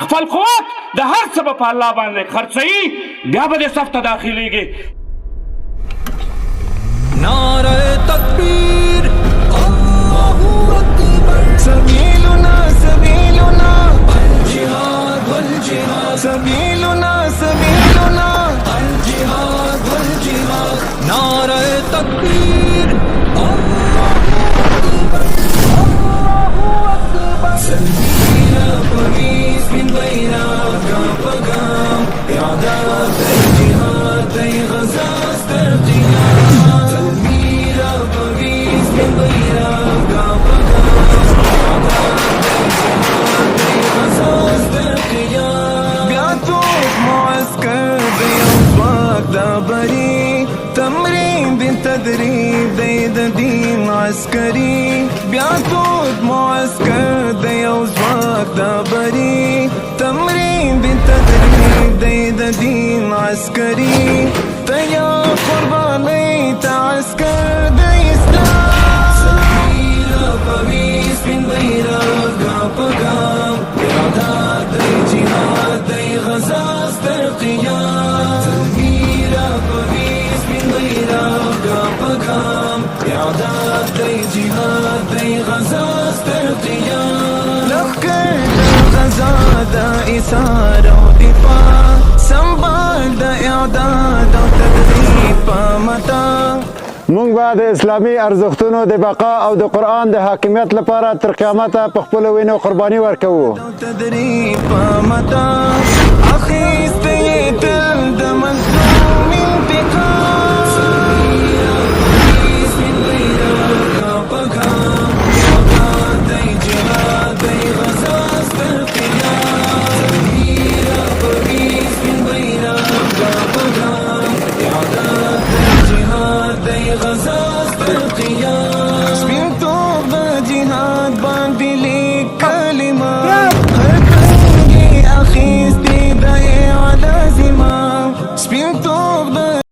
خپل قوت د هر څه په الله باندې خرڅوي بیا به دې صف ته داخليږي. نعره تکبیر الله اکبر سبیلنا سبیلنا الجهاد والجهاد سبیلنا سبیلنا الجهاد والجهاد نعره تکبیر الله اکبر سلمينا قميص من بينك قام إعداد الجهاد أي غزا استرجينا سلمينا قميص من بينك قام إعداد الجهاد أي غزا استرجينا بيعطوك معسكر بيوفاك دابري تمرين بالتدريب دين عسكري بيعطوك معسكر ديوزواك دابري تمرين بالتدريب دين عسكري تيا قرباني تعسكر ديستان سبيل قميص من بيرك قام إعداد جهاد دي غزا استرقيان سبيل قميص من بيرك قام إعداد جهاد دي غزا استرقيان لخكر غزا دا إثارة ودفاع سنبال دا إعداد و تدريب متا مونږ به د اسلامي ارزښتونو د بقا او د قرآن د حاکمیت لپاره تر قیامته په خپلو وینو قرباني ورکوو. تدريب متا أخي